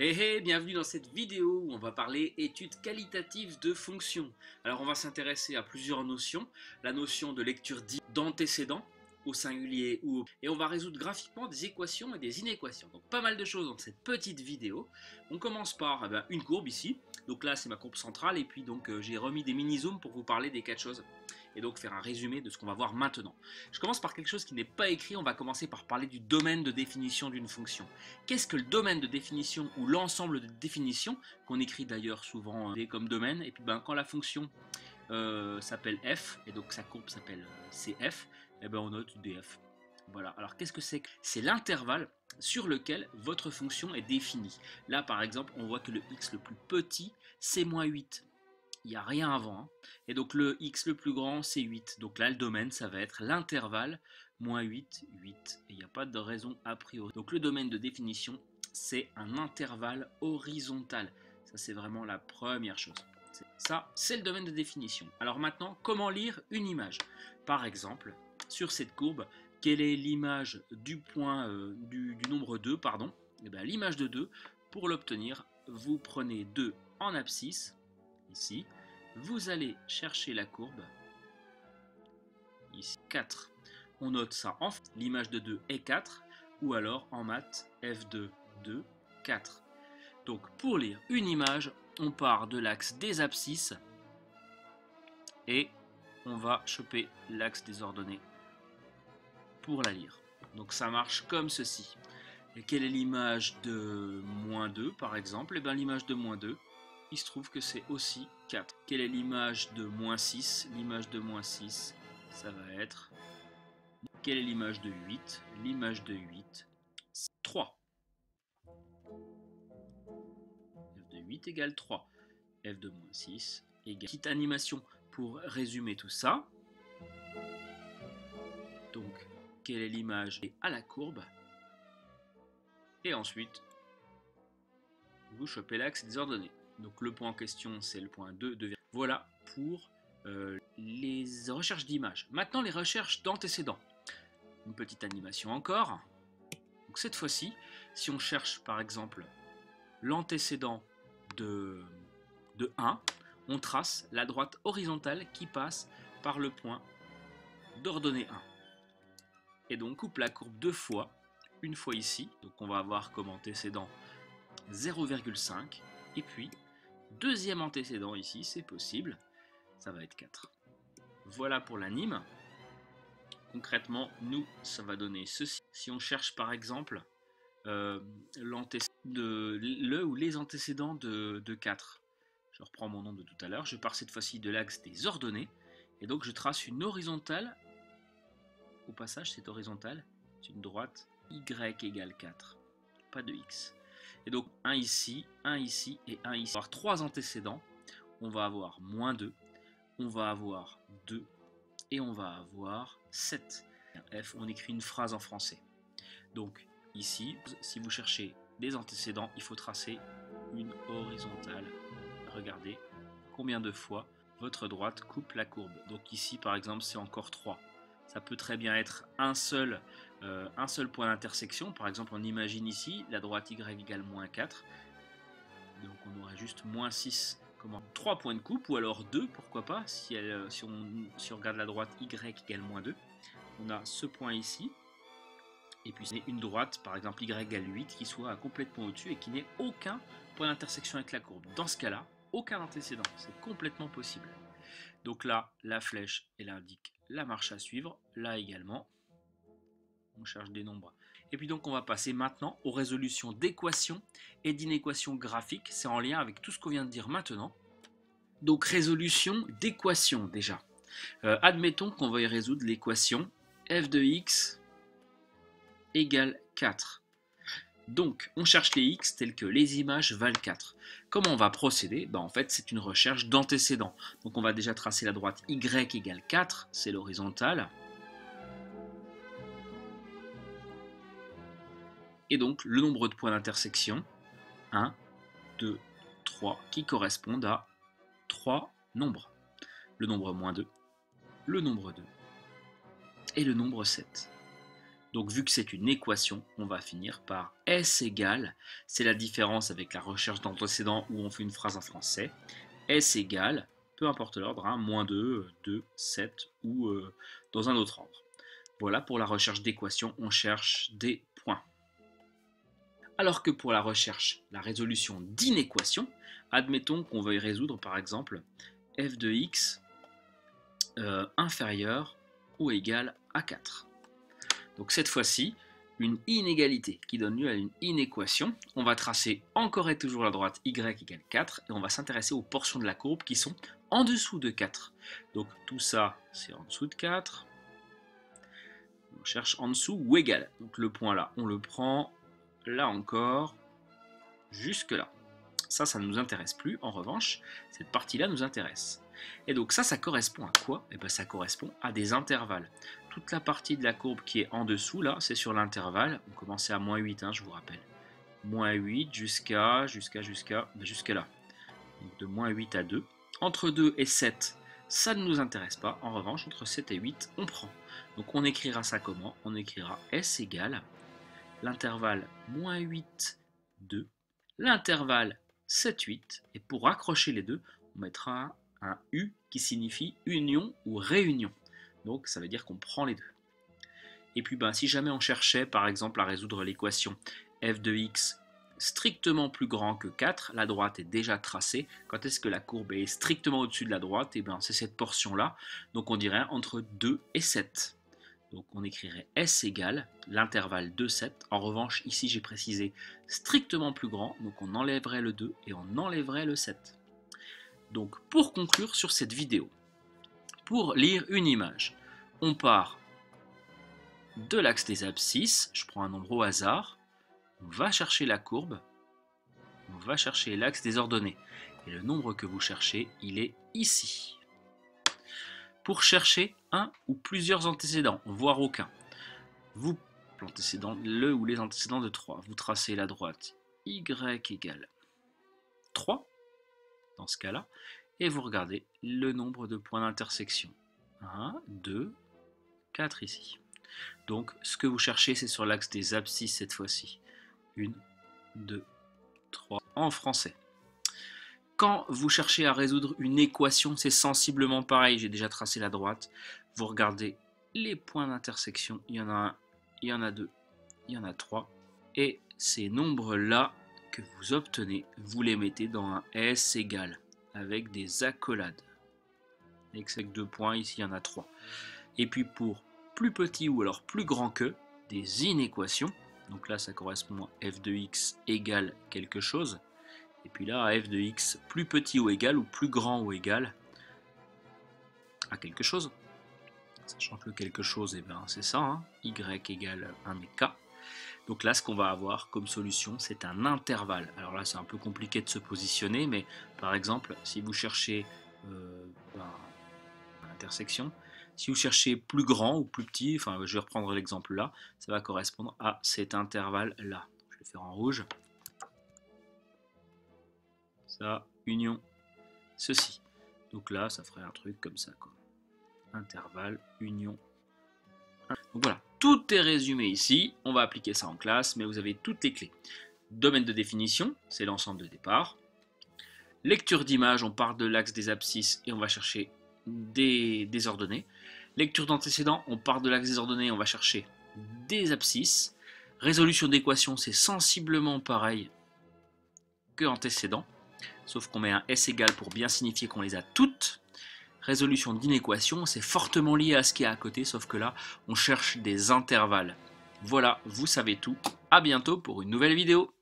Bienvenue dans cette vidéo où on va parler études qualitatives de fonctions. Alors on va s'intéresser à plusieurs notions, la notion de lecture d'antécédents au singulier ou au... Et on va résoudre graphiquement des équations et des inéquations. Donc pas mal de choses dans cette petite vidéo. On commence par une courbe ici. Donc là c'est ma courbe centrale et puis donc j'ai remis des mini-zooms pour vous parler des quatre choses. Et donc faire un résumé de ce qu'on va voir maintenant. Je commence par quelque chose qui n'est pas écrit, on va commencer par parler du domaine de définition d'une fonction. Qu'est-ce que le domaine de définition ou l'ensemble de définitions, qu'on écrit d'ailleurs souvent comme domaine, et puis quand la fonction s'appelle f, et donc sa courbe s'appelle cf, et on note df. Voilà, alors qu'est-ce que c'est? C'est l'intervalle sur lequel votre fonction est définie. Là par exemple, on voit que le x le plus petit, c'est -8. Il n'y a rien avant. Hein. Et donc le x le plus grand, c'est 8. Donc là, le domaine, ça va être l'intervalle -8, 8. Et il n'y a pas de raison a priori. Donc le domaine de définition, c'est un intervalle horizontal. Ça, c'est vraiment la première chose. Ça, c'est le domaine de définition. Alors maintenant, comment lire une image? Par exemple, sur cette courbe, quelle est l'image du point du nombre 2, pardon? Et bien, l'image de 2, pour l'obtenir, vous prenez 2 en abscisse, ici, vous allez chercher la courbe, ici 4, on note ça en l'image de 2 est 4, ou alors en maths, f2, 2, 4. Donc pour lire une image, on part de l'axe des abscisses, et on va choper l'axe des ordonnées pour la lire. Donc ça marche comme ceci. Et quelle est l'image de -2 par exemple? Et bien l'image de -2, il se trouve que c'est aussi 4. Quelle est l'image de -6? L'image de -6, ça va être... Quelle est l'image de 8? L'image de 8, c'est 3. f de 8 égale 3. f de -6 égale... Petite animation pour résumer tout ça. Donc, quelle est l'image à la courbe? Et ensuite, vous chopez l'axe des ordonnées. Donc le point en question, c'est le point 2. Voilà pour les recherches d'images. Maintenant, les recherches d'antécédents. Une petite animation encore. Donc cette fois-ci, si on cherche par exemple l'antécédent de 1, on trace la droite horizontale qui passe par le point d'ordonnée 1. Et donc on coupe la courbe deux fois, une fois ici, donc on va avoir comme antécédent 0,5, et puis deuxième antécédent ici, c'est possible, ça va être 4. Voilà pour l'anime. Concrètement, nous, ça va donner ceci. Si on cherche par exemple le ou les antécédents de 4, je reprends mon nom de tout à l'heure, je pars cette fois-ci de l'axe des ordonnées, et donc je trace une horizontale. Au passage, cette horizontale, c'est une droite y égale 4, pas de x. Et donc un ici et un ici. On va avoir trois antécédents, on va avoir -2, on va avoir 2 et on va avoir 7. F, on écrit une phrase en français. Donc ici, si vous cherchez des antécédents, il faut tracer une horizontale. Regardez combien de fois votre droite coupe la courbe. Donc ici par exemple c'est encore 3. Ça peut très bien être un seul point d'intersection. Par exemple, on imagine ici la droite y égale -4. Donc on aurait juste -6. 3 points de coupe, ou alors 2, pourquoi pas, si on regarde la droite y égale -2. On a ce point ici, et puis c'est une droite, par exemple y égale 8, qui soit complètement au-dessus et qui n'ait aucun point d'intersection avec la courbe. Dans ce cas-là, aucun antécédent, c'est complètement possible. Donc là, la flèche, elle indique la marche à suivre. Là également, on cherche des nombres. Et puis donc on va passer maintenant aux résolutions d'équations et d'inéquations graphiques. C'est en lien avec tout ce qu'on vient de dire maintenant. Donc résolution d'équations déjà. Admettons qu'on veuille résoudre l'équation f de x égale 4. Donc, on cherche les x tels que les images valent 4. Comment on va procéder? En fait, c'est une recherche d'antécédents. Donc, on va déjà tracer la droite y égale 4, c'est l'horizontale. Et donc, le nombre de points d'intersection, 1, 2, 3, qui correspondent à 3 nombres. Le nombre -2, le nombre 2 et le nombre 7. Donc vu que c'est une équation, on va finir par S égale, c'est la différence avec la recherche d'antécédents où on fait une phrase en français, S égale, peu importe l'ordre, hein, moins 2, 2, 7 ou dans un autre ordre. Voilà pour la recherche d'équations, on cherche des points. Alors que pour la recherche, la résolution d'inéquations, admettons qu'on veuille résoudre par exemple f de x inférieur ou égal à 4. Donc cette fois-ci, une inégalité qui donne lieu à une inéquation. On va tracer encore et toujours la droite y égale 4 et on va s'intéresser aux portions de la courbe qui sont en dessous de 4. Donc tout ça, c'est en dessous de 4. On cherche en dessous ou égal. Donc le point là, on le prend là encore, jusque là. Ça ne nous intéresse plus. En revanche, cette partie-là nous intéresse. Et donc ça correspond à quoi? Eh bien, ça correspond à des intervalles. Toute la partie de la courbe qui est en dessous, là, c'est sur l'intervalle. On commençait à moins 8, hein, je vous rappelle. Moins 8 jusqu'à là. Donc de moins 8 à 2. Entre 2 et 7, ça ne nous intéresse pas. En revanche, entre 7 et 8, on prend. Donc on écrira ça comment? On écrira S égale l'intervalle moins 8, 2, l'intervalle 7, 8. Et pour accrocher les deux, on mettra un U qui signifie union ou réunion. Donc ça veut dire qu'on prend les deux. Et puis si jamais on cherchait par exemple à résoudre l'équation f de x strictement plus grand que 4, la droite est déjà tracée. Quand est-ce que la courbe est strictement au-dessus de la droite? Et c'est cette portion-là. Donc on dirait entre 2 et 7. Donc on écrirait S égale l'intervalle 2, 7. En revanche, ici j'ai précisé strictement plus grand. Donc on enlèverait le 2 et on enlèverait le 7. Donc pour conclure sur cette vidéo, pour lire une image, on part de l'axe des abscisses, je prends un nombre au hasard, on va chercher la courbe, on va chercher l'axe des ordonnées. Et le nombre que vous cherchez, il est ici. Pour chercher un ou plusieurs antécédents, voire aucun, vous, le ou les antécédents de 3, vous tracez la droite y égale 3, dans ce cas-là, et vous regardez le nombre de points d'intersection. 1, 2, 4 ici. Donc ce que vous cherchez, c'est sur l'axe des abscisses cette fois-ci. 1, 2, 3 en français. Quand vous cherchez à résoudre une équation, c'est sensiblement pareil. J'ai déjà tracé la droite. Vous regardez les points d'intersection. Il y en a un, il y en a deux, il y en a trois. Et ces nombres-là que vous obtenez, vous les mettez dans un S égal avec des accolades. Avec 2 points, ici il y en a 3. Et puis pour plus petit ou alors plus grand que, des inéquations. Donc là, ça correspond à f de x égale quelque chose. Et puis là, à f de x plus petit ou égal, ou plus grand ou égal à quelque chose. Sachant que le quelque chose, c'est ça, hein, y égale 1 et k. Donc là, ce qu'on va avoir comme solution, c'est un intervalle. Alors là, c'est un peu compliqué de se positionner, mais par exemple, si vous cherchez l'intersection, si vous cherchez plus grand ou plus petit, enfin, je vais reprendre l'exemple là, ça va correspondre à cet intervalle-là. Je vais faire en rouge. Ça, union, ceci. Donc là, ça ferait un truc comme ça, quoi. Intervalle, union. Donc voilà, tout est résumé ici. On va appliquer ça en classe, mais vous avez toutes les clés. Domaine de définition, c'est l'ensemble de départ. Lecture d'image, on part de l'axe des abscisses et on va chercher des ordonnées. Lecture d'antécédents, on part de l'axe des ordonnées, on va chercher des abscisses. Résolution d'équations, c'est sensiblement pareil que antécédents, sauf qu'on met un S égal pour bien signifier qu'on les a toutes. Résolution d'inéquation, c'est fortement lié à ce qui est à côté, sauf que là, on cherche des intervalles. Voilà, vous savez tout. À bientôt pour une nouvelle vidéo.